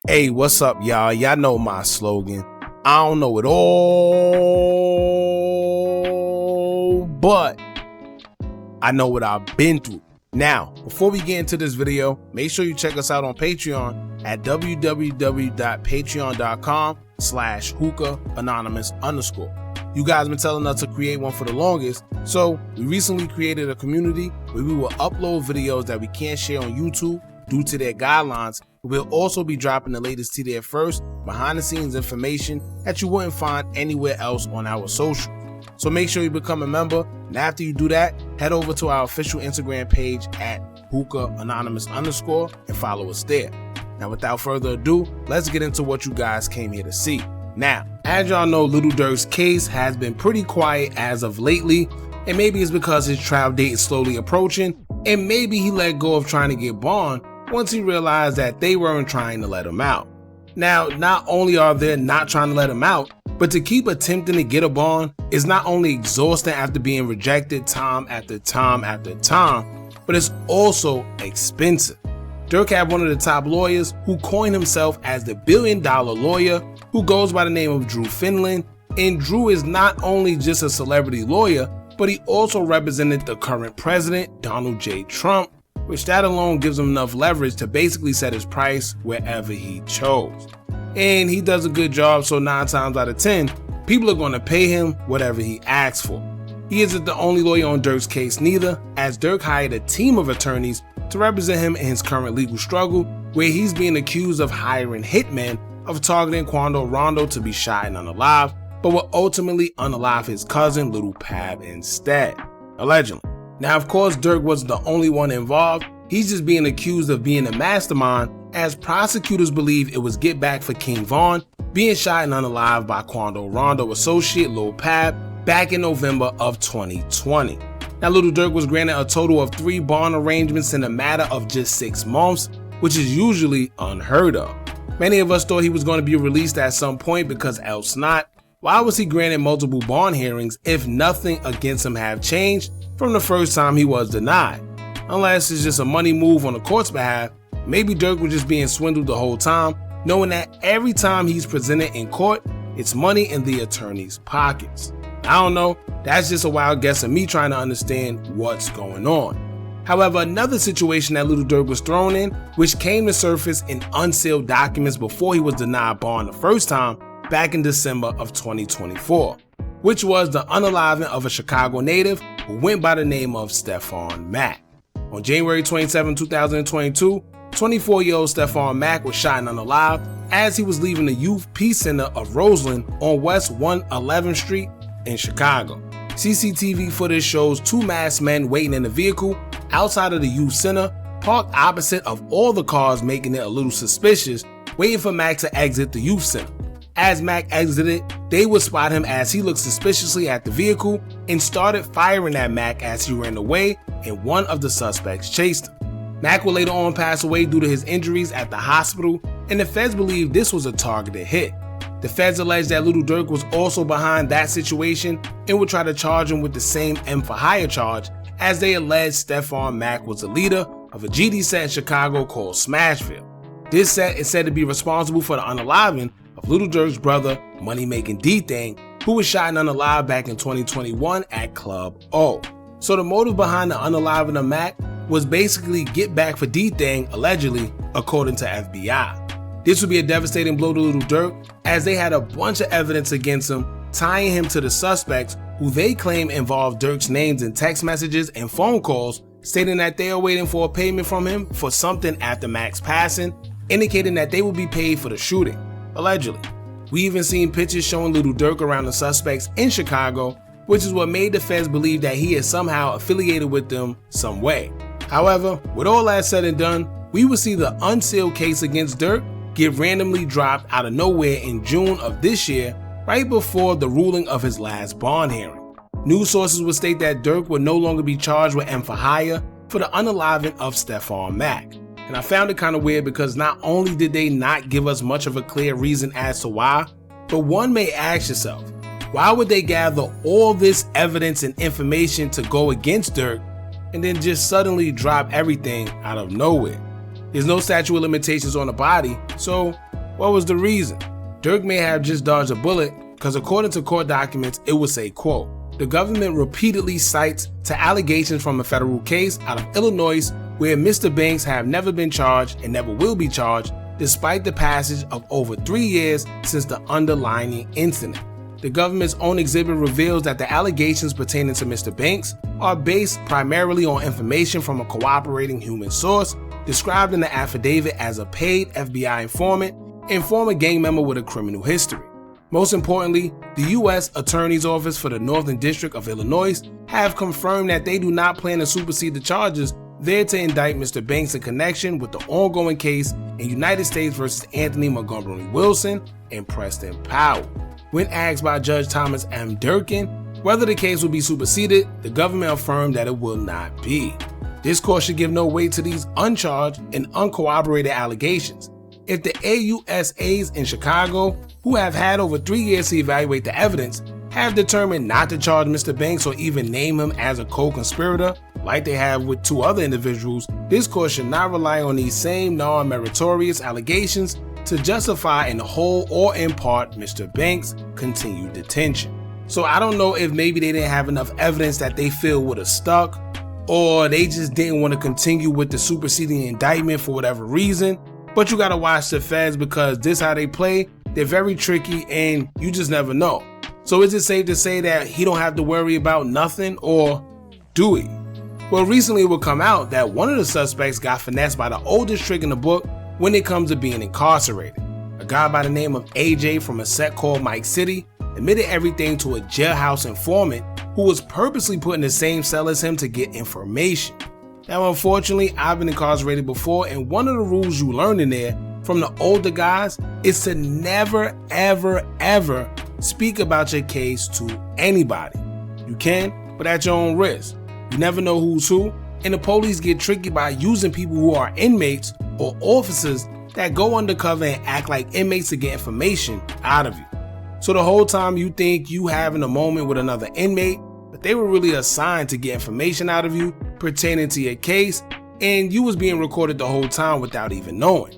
Hey, what's up, y'all? Y'all know my slogan. I don't know it all, but I know what I've been through. Now, before we get into this video, make sure you check us out on Patreon at www.patreon.com/Hookah Anonymous _. You guys been telling us to create one for the longest, so we recently created a community where we will upload videos that we can't share on YouTube due to their guidelines. We'll also be dropping the latest to there first, behind the scenes information that you wouldn't find anywhere else on our socials. So make sure you become a member, and after you do that, head over to our official Instagram page at Hookah Anonymous _ and follow us there. Now without further ado, let's get into what you guys came here to see. Now, as y'all know, Lil Durk's case has been pretty quiet as of lately, and maybe it's because his trial date is slowly approaching, and maybe he let go of trying to get bond once he realized that they weren't trying to let him out. Now, not only are they not trying to let him out, but to keep attempting to get a bond is not only exhausting after being rejected time after time after time, but it's also expensive. Durk had one of the top lawyers who coined himself as the billion-dollar lawyer, who goes by the name of Drew Finland, and Drew is not only just a celebrity lawyer, but he also represented the current president, Donald J. Trump, which that alone gives him enough leverage to basically set his price wherever he chose. And he does a good job, so 9 times out of 10, people are going to pay him whatever he asks for. He isn't the only lawyer on Durk's case neither, as Durk hired a team of attorneys to represent him in his current legal struggle, where he's being accused of hiring hitmen of targeting Quando Rondo to be shot and unalive, but will ultimately unalive his cousin Lil Pab instead, allegedly. Now, of course, Durk wasn't the only one involved. He's just being accused of being a mastermind, as prosecutors believe it was get back for King Von being shot and unalive by Quando Rondo associate Lil Pab back in November of 2020. Now, Lil Durk was granted a total of 3 bond arrangements in a matter of just 6 months, which is usually unheard of. Many of us thought he was going to be released at some point, because else not, why was he granted multiple bond hearings if nothing against him have changed from the first time he was denied? Unless it's just a money move on the court's behalf. Maybe Durk was just being swindled the whole time, knowing that every time he's presented in court, it's money in the attorney's pockets. I don't know, that's just a wild guess of me trying to understand what's going on. However, another situation that Lil Durk was thrown in, which came to surface in unsealed documents before he was denied bond the first time back in December of 2024, which was the unaliving of a Chicago native who went by the name of Stephon Mack. On January 27, 2022, 24-year-old Stephon Mack was shot and unalive as he was leaving the Youth Peace Center of Roseland on West 111th Street in Chicago. CCTV footage shows 2 masked men waiting in a vehicle outside of the youth center, parked opposite of all the cars, making it a little suspicious, waiting for Mack to exit the youth center. As Mack exited, they would spot him as he looked suspiciously at the vehicle and started firing at Mack as he ran away, and one of the suspects chased him. Mack would later on pass away due to his injuries at the hospital, and the feds believe this was a targeted hit. The feds allege that Lil Durk was also behind that situation and would try to charge him with the same M for hire charge, as they allege Stephon Mack was the leader of a GD set in Chicago called Smashville. This set is said to be responsible for the unaliving of Lil Durk's brother, Money-Making D-Thing, who was shot and unalive back in 2021 at Club O. So the motive behind the unaliving of Mack was basically get back for D-Thing, allegedly, according to FBI. This would be a devastating blow to Lil Durk, as they had a bunch of evidence against him, tying him to the suspects who they claim involved Durk's names in text messages and phone calls, stating that they are waiting for a payment from him for something after Mack's passing, indicating that they will be paid for the shooting, allegedly. We even seen pictures showing Lil Durk around the suspects in Chicago, which is what made the feds believe that he is somehow affiliated with them some way. However, with all that said and done, we will see the unsealed case against Durk get randomly dropped out of nowhere in June of this year, right before the ruling of his last bond hearing. News sources would state that Durk would no longer be charged with M for hire for the unaliving of Stephon Mack. And I found it kind of weird, because not only did they not give us much of a clear reason as to why, but one may ask yourself, why would they gather all this evidence and information to go against Durk and then just suddenly drop everything out of nowhere? There's no statute of limitations on the body, so What was the reason? Durk may have just dodged a bullet because according to court documents, it would say, quote, "The government repeatedly cites to allegations from a federal case out of Illinois where Mr. Banks have never been charged and never will be charged despite the passage of over 3 years since the underlying incident. The government's own exhibit reveals that the allegations pertaining to Mr. Banks are based primarily on information from a cooperating human source described in the affidavit as a paid FBI informant and former gang member with a criminal history. Most importantly, the U.S. Attorney's Office for the Northern District of Illinois have confirmed that they do not plan to supersede the charges there to indict Mr. Banks in connection with the ongoing case in United States versus Anthony Montgomery Wilson and Preston Powell. When asked by Judge Thomas M. Durkin whether the case will be superseded, the government affirmed that it will not be. This court should give no weight to these uncharged and uncorroborated allegations. If the AUSAs in Chicago, who have had over 3 years to evaluate the evidence, have determined not to charge Mr. Banks or even name him as a co-conspirator, like they have with 2 other individuals, this court should not rely on these same non-meritorious allegations to justify in whole or in part Mr. Banks' continued detention. So I don't know if maybe they didn't have enough evidence that they feel would have stuck, or they just didn't want to continue with the superseding indictment for whatever reason. But you gotta watch the feds because this how they play. They're very tricky and you just never know. So is it safe to say that he don't have to worry about nothing, or do he? Well, recently it will come out that one of the suspects got finessed by the oldest trick in the book when it comes to being incarcerated. A guy by the name of AJ from a set called Mike City admitted everything to a jailhouse informant who was purposely put in the same cell as him to get information. Now, unfortunately, I've been incarcerated before, and one of the rules you learn in there from the older guys is to never, ever, ever speak about your case to anybody. You can, but at your own risk. You never know who's who, and the police get tricky by using people who are inmates or officers that go undercover and act like inmates to get information out of you. So the whole time you think you having a moment with another inmate, but they were really assigned to get information out of you pertaining to your case, and you was being recorded the whole time without even knowing.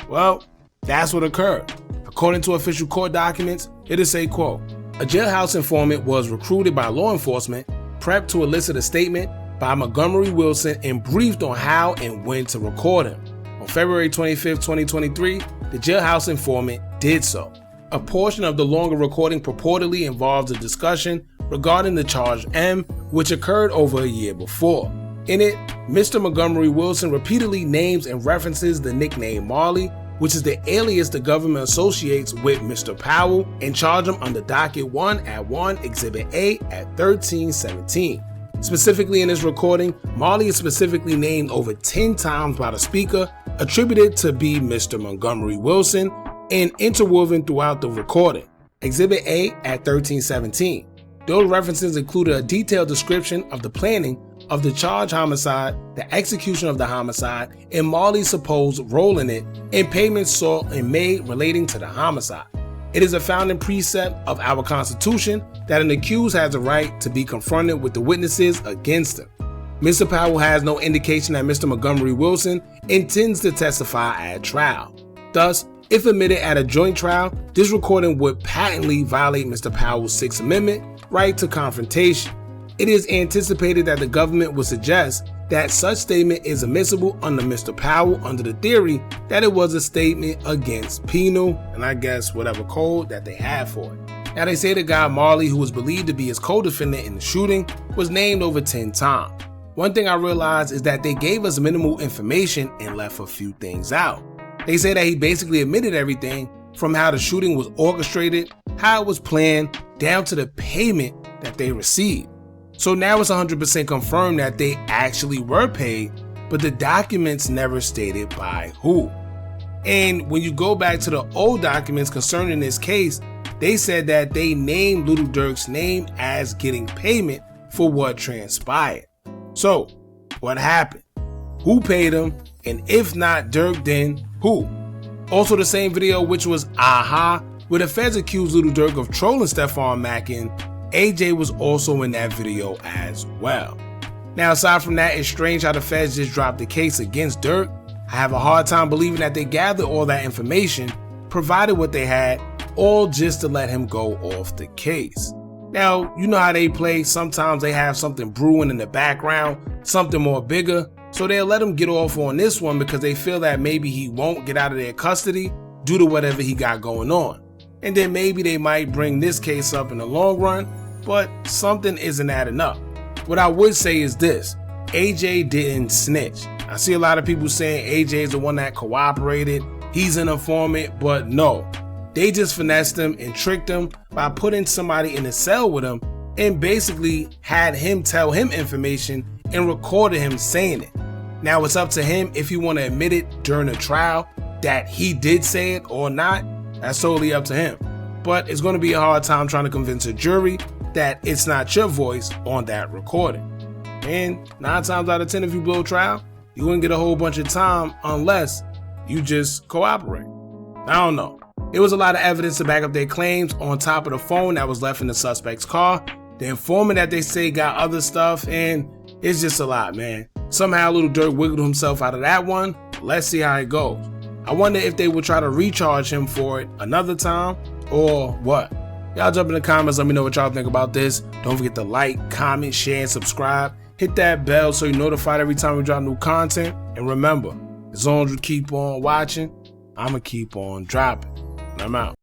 Well, that's what occurred. According to official court documents, it is say, quote, "A jailhouse informant was recruited by law enforcement, prepped to elicit a statement by Montgomery Wilson, and briefed on how and when to record him. On February 25, 2023, the jailhouse informant did so. A portion of the longer recording purportedly involves a discussion regarding the charge M, which occurred over a year before. In it, Mr. Montgomery Wilson repeatedly names and references the nickname Marley, which is the alias the government associates with Mr. Powell, and charge him under docket 1 at 1 Exhibit A at 1317. Specifically in this recording, Marley is specifically named over 10 times by the speaker, attributed to be Mr. Montgomery Wilson, and interwoven throughout the recording. Exhibit A at 1317. Those references included a detailed description of the planning of the charged homicide, the execution of the homicide, and Marley's supposed role in it, and payments sought and made relating to the homicide. It is a founding precept of our Constitution that an accused has a right to be confronted with the witnesses against him. Mr. Powell has no indication that Mr. Montgomery Wilson intends to testify at trial. Thus, if admitted at a joint trial, this recording would patently violate Mr. Powell's Sixth Amendment right to confrontation. It is anticipated that the government would suggest that such statement is admissible under Mr. Powell under the theory that it was a statement against penal, and I guess whatever code that they have for it. Now they say the guy Marley, who was believed to be his co-defendant in the shooting, was named over 10 times. One thing I realized is that they gave us minimal information and left a few things out. They say that he basically admitted everything from how the shooting was orchestrated, how it was planned, down to the payment that they received. So now it's 100% confirmed that they actually were paid, but the documents never stated by who. And when you go back to the old documents concerning this case, they said that they named Lil Durk's name as getting payment for what transpired. So, what happened? Who paid him? And if not Durk, then who? Also, the same video, which was Aha, where the feds accused Lil Durk of trolling Stephon Mack, and AJ was also in that video as well. Now, aside from that, it's strange how the feds just dropped the case against Durk. I have a hard time believing that they gathered all that information provided what they had, all just to let him go off the case. Now, you know how they play. Sometimes they have something brewing in the background, something more bigger, so they'll let him get off on this one because they feel that maybe he won't get out of their custody due to whatever he got going on. And then maybe they might bring this case up in the long run, but something isn't adding up. What I would say is this: AJ didn't snitch. I see a lot of people saying AJ is the one that cooperated, he's an informant, but no. They just finessed him and tricked him by putting somebody in a cell with him and basically had him tell him information and recorded him saying it. Now it's up to him if he want to admit it during the trial that he did say it or not. That's totally up to him. But it's going to be a hard time trying to convince a jury that it's not your voice on that recording. And 9 times out of 10, if you blow trial, you wouldn't get a whole bunch of time unless you just cooperate. I don't know. There was a lot of evidence to back up their claims on top of the phone that was left in the suspect's car, the informant that they say got other stuff, and it's just a lot, man. Somehow Lil Durk wiggled himself out of that one. Let's see how it goes. I wonder if they will try to recharge him for it another time or what. Y'all jump in the comments, let me know what y'all think about this. Don't forget to like, comment, share, and subscribe. Hit that bell so you're notified every time we drop new content. And remember, as long as you keep on watching, I'ma keep on dropping. I'm out.